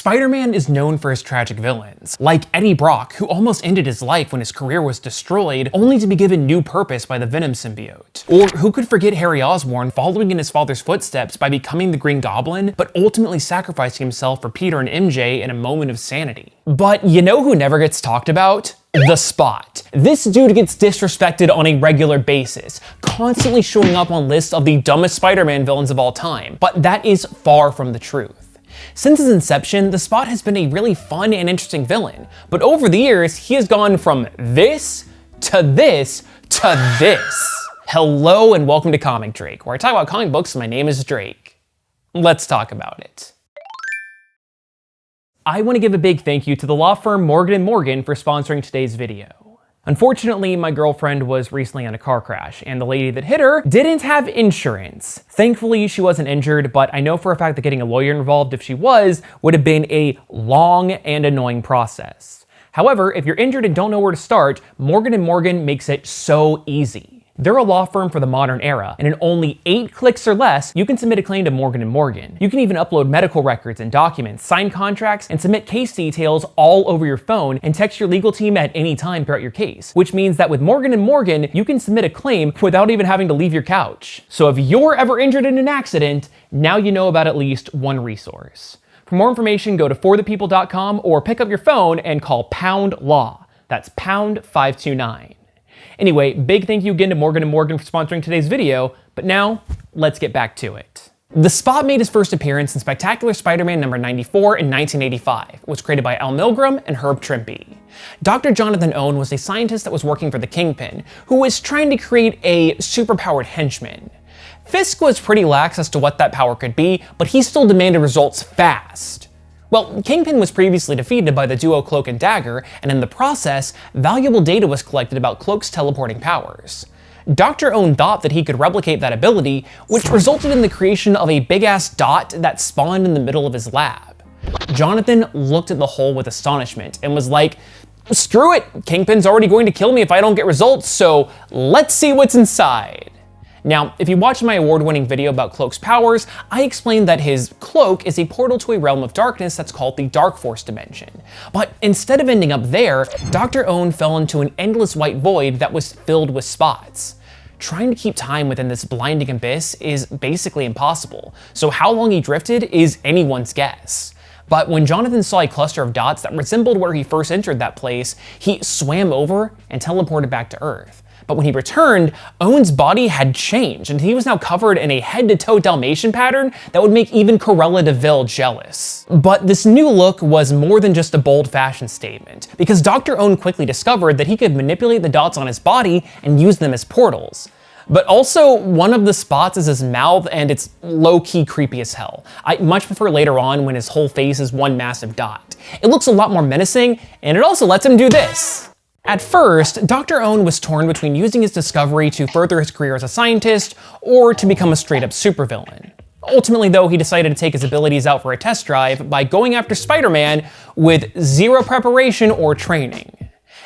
Spider-Man is known for his tragic villains, like Eddie Brock, who almost ended his life when his career was destroyed, only to be given new purpose by the Venom symbiote. Or who could forget Harry Osborn following in his father's footsteps by becoming the Green Goblin, but ultimately sacrificing himself for Peter and MJ in a moment of sanity. But you know who never gets talked about? The Spot. This dude gets disrespected on a regular basis, constantly showing up on lists of the dumbest Spider-Man villains of all time, but that is far from the truth. Since his inception, the Spot has been a really fun and interesting villain, but over the years, he has gone from this to this to this. Hello and welcome to Comic Drake, where I talk about comic books and my name is Drake. Let's talk about it. I want to give a big thank you to the law firm Morgan & Morgan for sponsoring today's video. Unfortunately, my girlfriend was recently in a car crash, and the lady that hit her didn't have insurance. Thankfully, she wasn't injured, but I know for a fact that getting a lawyer involved if she was would have been a long and annoying process. However, if you're injured and don't know where to start, Morgan & Morgan makes it so easy. They're a law firm for the modern era, and in only 8 clicks or less, you can submit a claim to Morgan & Morgan. You can even upload medical records and documents, sign contracts, and submit case details all over your phone and text your legal team at any time throughout your case, which means that with Morgan & Morgan, you can submit a claim without even having to leave your couch. So if you're ever injured in an accident, now you know about at least one resource. For more information, go to forthepeople.com or pick up your phone and call #LAW. That's #529. Anyway, big thank you again to Morgan & Morgan for sponsoring today's video, but now, let's get back to it. The Spot made his first appearance in Spectacular Spider-Man number 94 in 1985. It was created by Al Milgrom and Herb Trimpe. Dr. Jonathan Owen was a scientist that was working for the Kingpin, who was trying to create a superpowered henchman. Fisk was pretty lax as to what that power could be, but he still demanded results fast. Well, Kingpin was previously defeated by the duo Cloak and Dagger, and in the process, valuable data was collected about Cloak's teleporting powers. Dr. Owen thought that he could replicate that ability, which resulted in the creation of a big-ass dot that spawned in the middle of his lab. Jonathan looked at the hole with astonishment and was like, screw it, Kingpin's already going to kill me if I don't get results, so let's see what's inside. Now, if you watched my award-winning video about Cloak's powers, I explained that his cloak is a portal to a realm of darkness that's called the Dark Force dimension. But instead of ending up there, Dr. Owen fell into an endless white void that was filled with spots. Trying to keep time within this blinding abyss is basically impossible, so how long he drifted is anyone's guess. But when Jonathan saw a cluster of dots that resembled where he first entered that place, he swam over and teleported back to Earth. But when he returned, Owen's body had changed, and he was now covered in a head-to-toe Dalmatian pattern that would make even Cruella de Vil jealous. But this new look was more than just a bold fashion statement, because Dr. Owen quickly discovered that he could manipulate the dots on his body and use them as portals. But also, one of the spots is his mouth, and it's low-key creepy as hell. I much prefer later on when his whole face is one massive dot. It looks a lot more menacing, and it also lets him do this. At first, Dr. Owen was torn between using his discovery to further his career as a scientist or to become a straight-up supervillain. Ultimately, though, he decided to take his abilities out for a test drive by going after Spider-Man with zero preparation or training.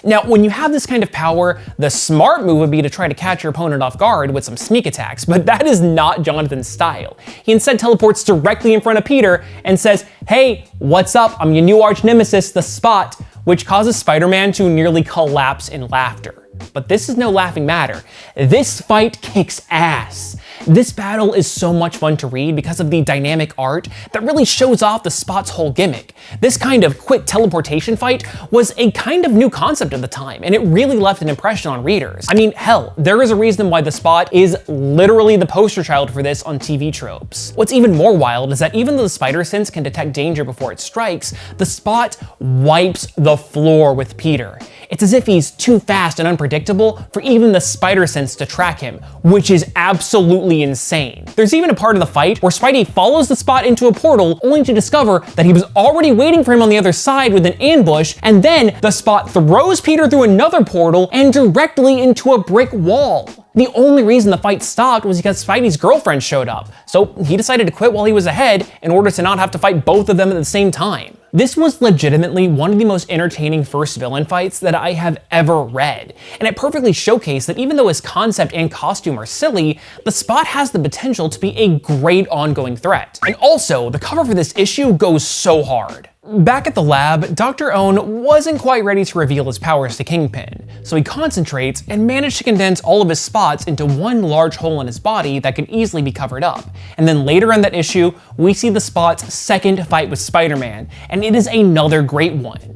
Now, when you have this kind of power, the smart move would be to try to catch your opponent off guard with some sneak attacks, but that is not Jonathan's style. He instead teleports directly in front of Peter and says, "Hey, what's up? I'm your new arch nemesis, the Spot," which causes Spider-Man to nearly collapse in laughter. But this is no laughing matter. This fight kicks ass. This battle is so much fun to read because of the dynamic art that really shows off the Spot's whole gimmick. This kind of quick teleportation fight was a kind of new concept at the time, and it really left an impression on readers. I mean, hell, there is a reason why the Spot is literally the poster child for this on TV tropes. What's even more wild is that even though the spider sense can detect danger before it strikes, the Spot wipes the floor with Peter. It's as if he's too fast and unpredictable for even the spider sense to track him, which is absolutely insane. There's even a part of the fight where Spidey follows the Spot into a portal only to discover that he was already waiting for him on the other side with an ambush, and then the Spot throws Peter through another portal and directly into a brick wall. The only reason the fight stopped was because Spidey's girlfriend showed up, so he decided to quit while he was ahead in order to not have to fight both of them at the same time. This was legitimately one of the most entertaining first villain fights that I have ever read, and it perfectly showcased that even though his concept and costume are silly, the Spot has the potential to be a great ongoing threat. And also, the cover for this issue goes so hard. Back at the lab, Dr. Own wasn't quite ready to reveal his powers to Kingpin, so he concentrates and managed to condense all of his spots into one large hole in his body that could easily be covered up. And then later in that issue, we see the Spot's second fight with Spider-Man, and it is another great one.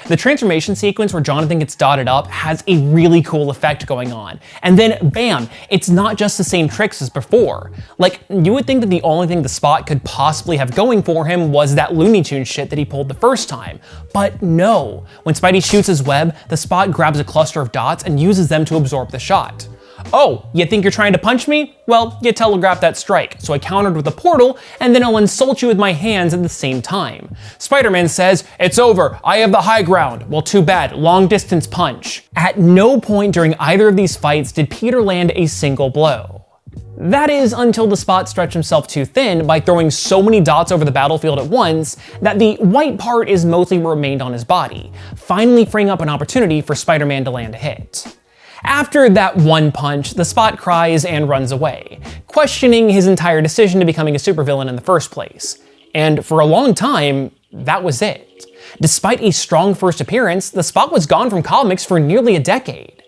The transformation sequence where Jonathan gets dotted up has a really cool effect going on. And then bam, it's not just the same tricks as before. Like, you would think that the only thing the Spot could possibly have going for him was that Looney Tunes shit that he pulled the first time. But no, when Spidey shoots his web, the Spot grabs a cluster of dots and uses them to absorb the shot. Oh, you think you're trying to punch me? Well, you telegraphed that strike, so I countered with a portal, and then I'll insult you with my hands at the same time. Spider-Man says, "It's over, I have the high ground." Well, too bad, long distance punch. At no point during either of these fights did Peter land a single blow. That is until the Spot stretched himself too thin by throwing so many dots over the battlefield at once that the white part is mostly what remained on his body, finally freeing up an opportunity for Spider-Man to land a hit. After that one punch, the Spot cries and runs away, questioning his entire decision to becoming a supervillain in the first place. And for a long time, that was it. Despite a strong first appearance, the Spot was gone from comics for nearly a decade.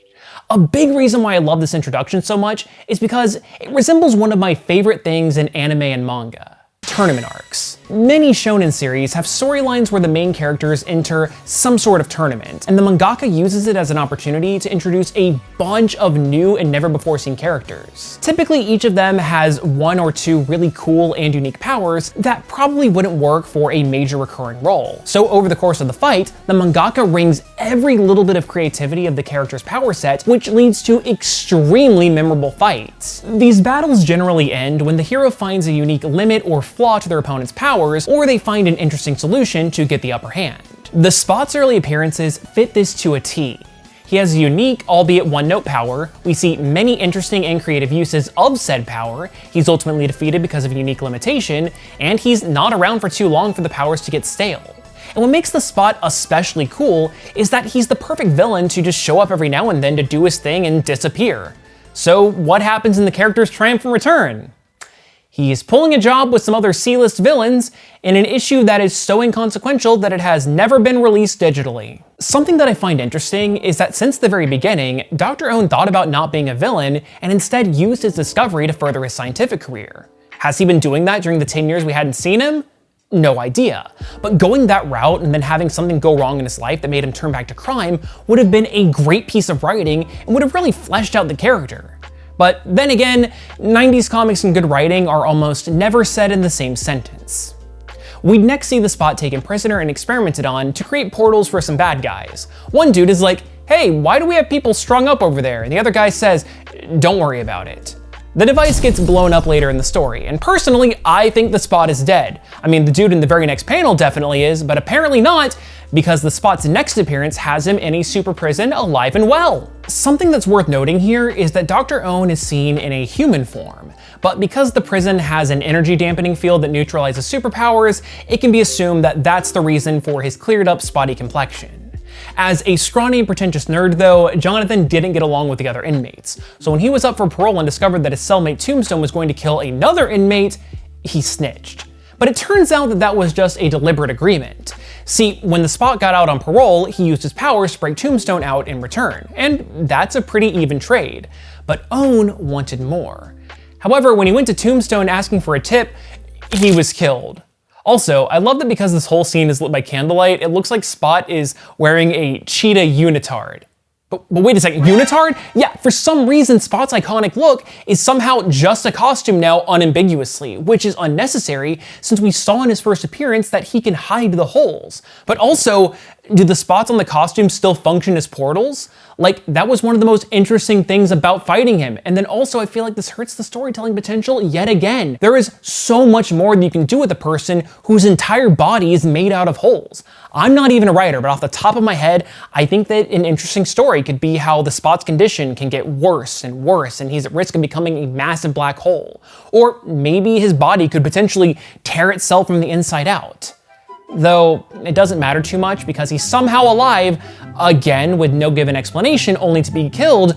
A big reason why I love this introduction so much is because it resembles one of my favorite things in anime and manga: tournament arcs. Many shonen series have storylines where the main characters enter some sort of tournament, and the mangaka uses it as an opportunity to introduce a bunch of new and never before seen characters. Typically, each of them has one or two really cool and unique powers that probably wouldn't work for a major recurring role. So over the course of the fight, the mangaka wrings every little bit of creativity of the character's power set, which leads to extremely memorable fights. These battles generally end when the hero finds a unique limit or flaw to their opponent's powers, or they find an interesting solution to get the upper hand. The Spot's early appearances fit this to a T. He has a unique, albeit one-note power. We see many interesting and creative uses of said power. He's ultimately defeated because of a unique limitation, and he's not around for too long for the powers to get stale. And what makes the Spot especially cool is that he's the perfect villain to just show up every now and then to do his thing and disappear. So what happens in the character's triumphant return? He's pulling a job with some other C-list villains in an issue that is so inconsequential that it has never been released digitally. Something that I find interesting is that since the very beginning, Dr. Own thought about not being a villain and instead used his discovery to further his scientific career. Has he been doing that during the 10 years we hadn't seen him? No idea. But going that route and then having something go wrong in his life that made him turn back to crime would have been a great piece of writing and would have really fleshed out the character. But then again, 90s comics and good writing are almost never said in the same sentence. We'd next see the Spot taken prisoner and experimented on to create portals for some bad guys. One dude is like, "Hey, why do we have people strung up over there?" And the other guy says, "Don't worry about it." The device gets blown up later in the story, and personally, I think the Spot is dead. I mean, the dude in the very next panel definitely is, but apparently not, because the Spot's next appearance has him in a super prison alive and well. Something that's worth noting here is that Dr. Own is seen in a human form, but because the prison has an energy dampening field that neutralizes superpowers, it can be assumed that that's the reason for his cleared up spotty complexion. As a scrawny and pretentious nerd though, Jonathan didn't get along with the other inmates, so when he was up for parole and discovered that his cellmate Tombstone was going to kill another inmate, he snitched. But it turns out that that was just a deliberate agreement. See, when the Spot got out on parole, he used his powers to break Tombstone out in return, and that's a pretty even trade. But Own wanted more. However, when he went to Tombstone asking for a tip, he was killed. Also, I love that because this whole scene is lit by candlelight, it looks like Spot is wearing a cheetah unitard. But wait a second, unitard? Yeah, for some reason Spot's iconic look is somehow just a costume now unambiguously, which is unnecessary since we saw in his first appearance that he can hide the holes. But also, do the spots on the costume still function as portals? Like, that was one of the most interesting things about fighting him. And then also, I feel like this hurts the storytelling potential yet again. There is so much more that you can do with a person whose entire body is made out of holes. I'm not even a writer, but off the top of my head, I think that an interesting story could be how the Spot's condition can get worse and worse, and he's at risk of becoming a massive black hole. Or maybe his body could potentially tear itself from the inside out. Though, it doesn't matter too much because he's somehow alive, again with no given explanation, only to be killed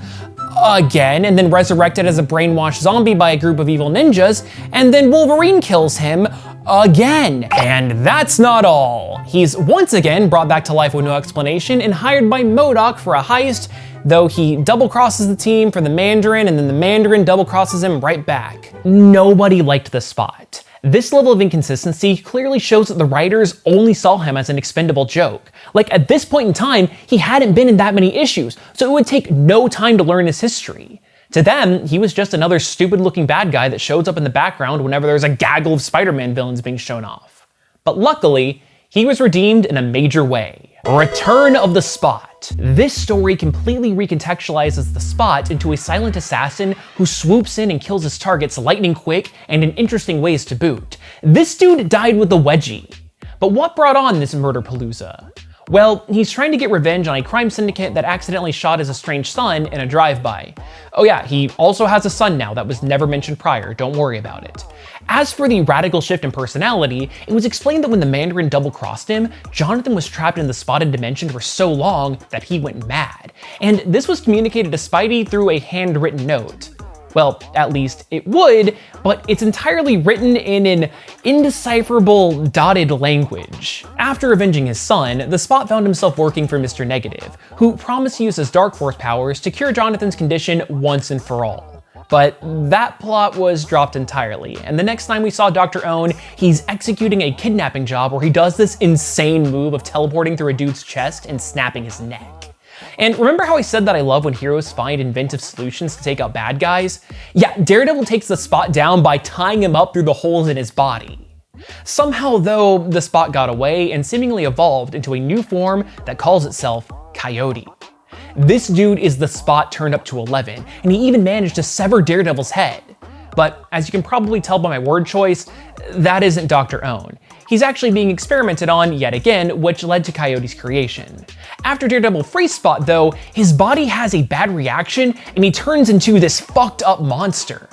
again, and then resurrected as a brainwashed zombie by a group of evil ninjas, and then Wolverine kills him again. And that's not all. He's once again brought back to life with no explanation and hired by MODOK for a heist, though he double-crosses the team for the Mandarin, and then the Mandarin double-crosses him right back. Nobody liked the Spot. This level of inconsistency clearly shows that the writers only saw him as an expendable joke. Like, at this point in time, he hadn't been in that many issues, so it would take no time to learn his history. To them, he was just another stupid-looking bad guy that shows up in the background whenever there's a gaggle of Spider-Man villains being shown off. But luckily, he was redeemed in a major way. Return of the Spot. This story completely recontextualizes the Spot into a silent assassin who swoops in and kills his targets lightning quick and in interesting ways to boot. This dude died with a wedgie. But what brought on this murder-palooza? Well, he's trying to get revenge on a crime syndicate that accidentally shot his estranged son in a drive-by. Oh yeah, he also has a son now that was never mentioned prior, don't worry about it. As for the radical shift in personality, it was explained that when the Mandarin double-crossed him, Jonathan was trapped in the spotted dimension for so long that he went mad. And this was communicated to Spidey through a handwritten note. Well, at least it would, but it's entirely written in an indecipherable dotted language. After avenging his son, the Spot found himself working for Mr. Negative, who promised to use his Dark Force powers to cure Jonathan's condition once and for all. But that plot was dropped entirely, and the next time we saw Dr. Own, he's executing a kidnapping job where he does this insane move of teleporting through a dude's chest and snapping his neck. And remember how I said that I love when heroes find inventive solutions to take out bad guys? Yeah, Daredevil takes the Spot down by tying him up through the holes in his body. Somehow though, the Spot got away and seemingly evolved into a new form that calls itself Coyote. This dude is the Spot turned up to 11, and he even managed to sever Daredevil's head. But as you can probably tell by my word choice, that isn't Dr. Own. He's actually being experimented on yet again, which led to Coyote's creation. After Daredevil frees Spot though, his body has a bad reaction and he turns into this fucked up monster.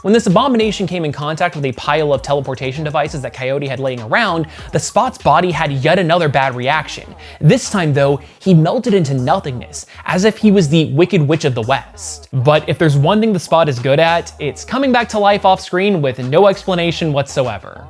When this abomination came in contact with a pile of teleportation devices that Coyote had laying around, the Spot's body had yet another bad reaction. This time though, he melted into nothingness, as if he was the Wicked Witch of the West. But if there's one thing the Spot is good at, it's coming back to life off screen with no explanation whatsoever.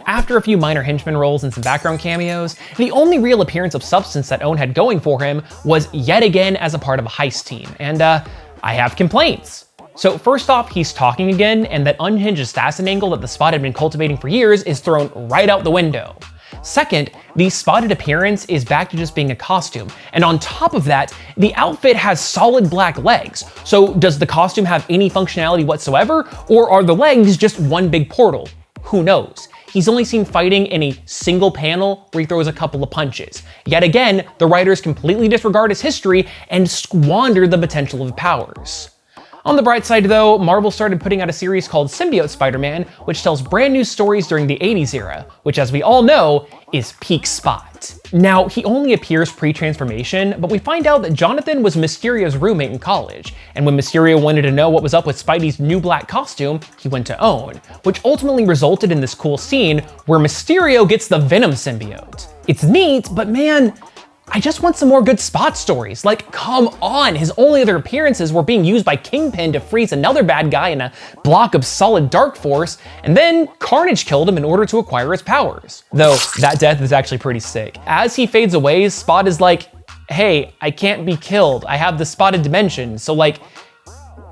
After a few minor henchman roles and some background cameos, the only real appearance of substance that Own had going for him was yet again as a part of a heist team, and I have complaints. So first off, he's talking again, and that unhinged assassin angle that the Spot had been cultivating for years is thrown right out the window. Second, the spotted appearance is back to just being a costume, and on top of that, the outfit has solid black legs. So does the costume have any functionality whatsoever, or are the legs just one big portal? Who knows? He's only seen fighting in a single panel where he throws a couple of punches. Yet again, the writers completely disregard his history and squander the potential of powers. On the bright side though, Marvel started putting out a series called Symbiote Spider-Man, which tells brand new stories during the 80s era, which as we all know, is peak Spot. Now, he only appears pre-transformation, but we find out that Jonathan was Mysterio's roommate in college, and when Mysterio wanted to know what was up with Spidey's new black costume, he went to Own, which ultimately resulted in this cool scene where Mysterio gets the Venom symbiote. It's neat, but man, I just want some more good Spot stories. Like, come on, his only other appearances were being used by Kingpin to freeze another bad guy in a block of solid Dark Force, and then Carnage killed him in order to acquire his powers. Though, that death is actually pretty sick. As he fades away, Spot is like, hey, I can't be killed, I have the spotted dimension, so like,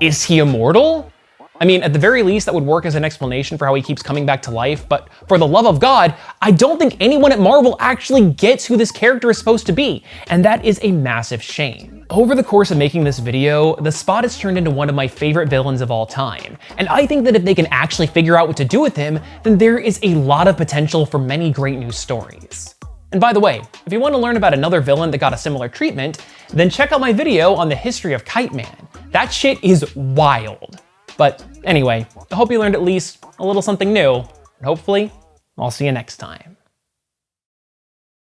is he immortal? I mean, at the very least, that would work as an explanation for how he keeps coming back to life, but for the love of God, I don't think anyone at Marvel actually gets who this character is supposed to be, and that is a massive shame. Over the course of making this video, the Spot has turned into one of my favorite villains of all time, and I think that if they can actually figure out what to do with him, then there is a lot of potential for many great new stories. And by the way, if you want to learn about another villain that got a similar treatment, then check out my video on the history of Kite Man. That shit is wild. But anyway, I hope you learned at least a little something new, and hopefully, I'll see you next time.